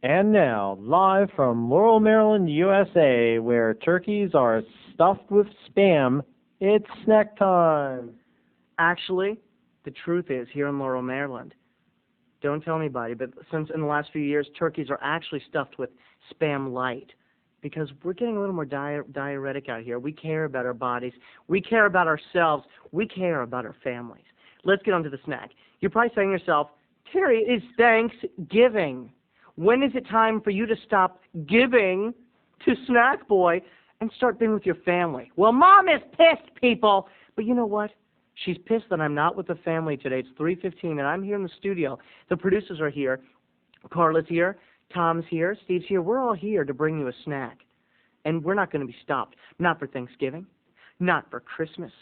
And now, live from Laurel, Maryland, USA, where turkeys are stuffed with spam, it's snack time. Actually, the truth is, here in Laurel, Maryland, don't tell anybody, but since in the last few years, turkeys are actually stuffed with Spam Light because we're getting a little more diuretic out here. We care about our bodies. We care about ourselves. We care about our families. Let's get on to the snack. You're probably saying to yourself, Terry, it's Thanksgiving. When is it time for you to stop giving to Snackboy and start being with your family? Well, Mom is pissed, people. But you know what? She's pissed that I'm not with the family today. It's 3:15, and I'm here in the studio. The producers are here. Carla's here. Tom's here. Steve's here. We're all here to bring you a snack. And we're not going to be stopped. Not for Thanksgiving. Not for Christmas.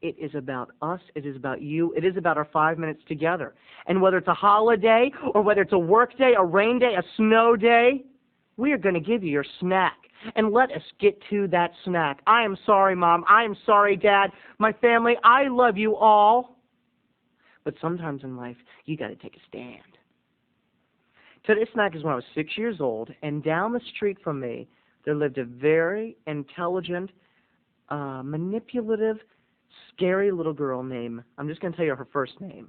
It is about us. It is about you. It is about our 5 minutes together. And whether it's a holiday or whether it's a work day, a rain day, a snow day, we are going to give you your snack. And let us get to that snack. I am sorry, Mom. I am sorry, Dad. My family, I love you all. But sometimes in life, you got to take a stand. Today's snack is when I was 6 years old, and down the street from me, there lived a very intelligent, manipulative, scary little girl named, I'm just going to tell you her first name,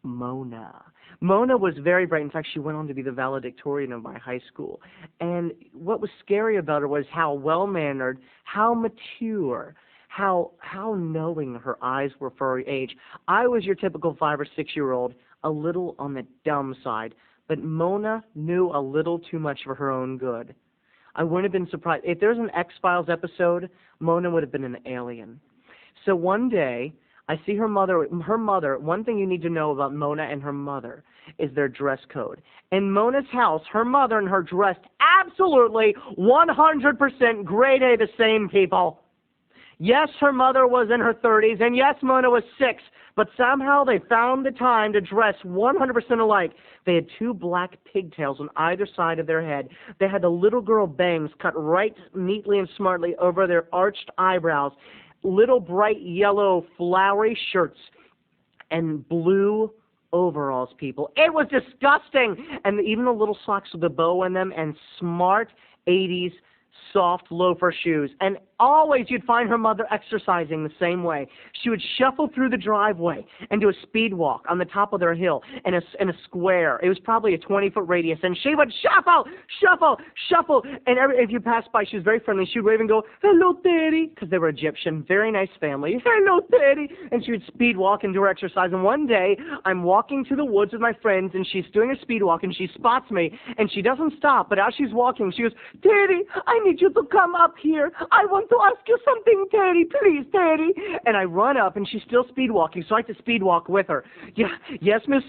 Mona. Mona was very bright. In fact, she went on to be the valedictorian of my high school. And what was scary about her was how well-mannered, how mature, how knowing her eyes were for her age. I was your typical 5 or 6 year old, a little on the dumb side. But Mona knew a little too much for her own good. I wouldn't have been surprised. If there's an X-Files episode, Mona would have been an alien. So one day, I see her mother, one thing you need to know about Mona and her mother is their dress code. In Mona's house, her mother and her dressed absolutely 100% grade A the same, people. Yes, her mother was in her 30s, and yes, Mona was 6, but somehow they found the time to dress 100% alike. They had 2 black pigtails on either side of their head. They had the little girl bangs cut right neatly and smartly over their arched eyebrows. Little bright yellow flowery shirts and blue overalls, people. It was disgusting. And even the little socks with a bow in them and smart 80s soft loafer shoes. And always you'd find her mother exercising the same way. She would shuffle through the driveway and do a speed walk on the top of their hill in a square. It was probably a 20-foot radius. And she would shuffle, shuffle, shuffle. And if you passed by, she was very friendly. She would wave and go, "Hello, Teddy," because they were Egyptian. Very nice family. "Hello, Teddy." And she would speed walk and do her exercise. And one day, I'm walking to the woods with my friends, and she's doing a speed walk, and she spots me. And she doesn't stop, but as she's walking, she goes, "Teddy, I need you to come up here. I want to ask you something, Teddy. Please, Teddy." And I run up, and she's still speed walking, so I have to speed walk with her. "Yeah, yes, Miss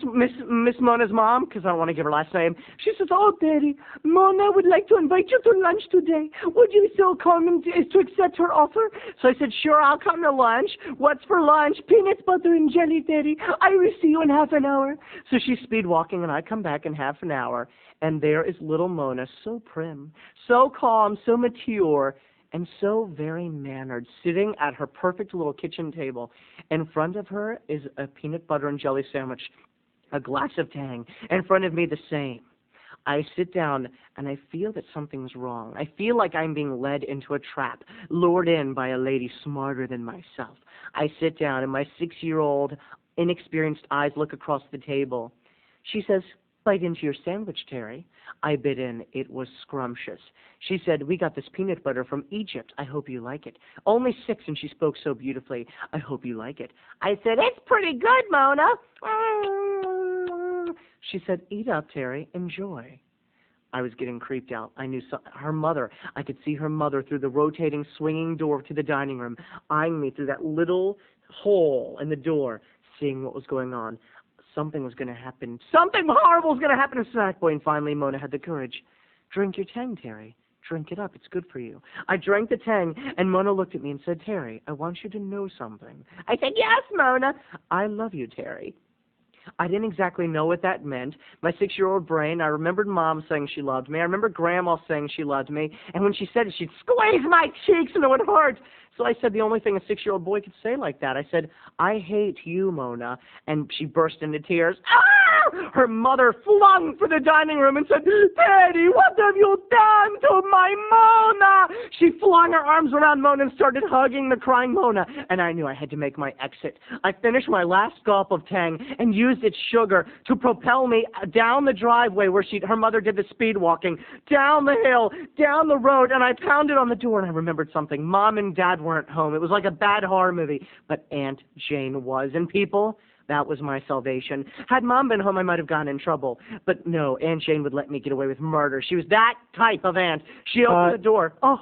Mona's mom," because I don't want to give her last name. She says, "Oh, Teddy, Mona would like to invite you to lunch today. Would you still come to accept her offer?" So I said, "Sure, I'll come to lunch. What's for lunch?" "Peanut butter and jelly, Teddy. I will see you in half an hour." So she's speed walking, and I come back in half an hour, and there is little Mona, so prim, so calm, so mature, and so very mannered, sitting at her perfect little kitchen table. In front of her is a peanut butter and jelly sandwich, a glass of Tang. In front of me, the same. I sit down, and I feel that something's wrong. I feel like I'm being led into a trap, lured in by a lady smarter than myself. I sit down, and my 6-year-old, inexperienced eyes look across the table. She says, "Bite into your sandwich, Terry." I bit in. It was scrumptious. She said, "We got this peanut butter from Egypt. I hope you like it." Only 6, and she spoke so beautifully. "I hope you like it." I said, "It's pretty good, Mona." She said, "Eat up, Terry. Enjoy." I was getting creeped out. I knew her mother. I could see her mother through the rotating, swinging door to the dining room, eyeing me through that little hole in the door, seeing what was going on. Something was going to happen. Something horrible was going to happen to Snackboy. And finally, Mona had the courage. "Drink your Tang, Terry. Drink it up. It's good for you." I drank the Tang, and Mona looked at me and said, "Terry, I want you to know something." I said, "Yes, Mona." "I love you, Terry." I didn't exactly know what that meant. My 6-year-old brain, I remembered Mom saying she loved me. I remember Grandma saying she loved me. And when she said it, she'd squeeze my cheeks and it would hurt. So I said the only thing a 6-year-old boy could say like that. I said, "I hate you, Mona." And she burst into tears. "Ah!" Her mother flung for the dining room and said, Daddy, what have you done to my Mona? She flung her arms around Mona and started hugging the crying Mona, and I knew I had to make my exit. I finished my last gulp of Tang and used its sugar to propel me down the driveway where her mother did the speed walking, down the hill, down the road, and I pounded on the door, and I remembered something. Mom and Dad weren't home. It was like a bad horror movie, but Aunt Jane was. And people, that was my salvation. Had Mom been home, I might have gotten in trouble. But no, Aunt Jane would let me get away with murder. She was that type of aunt. She opened the door. Oh,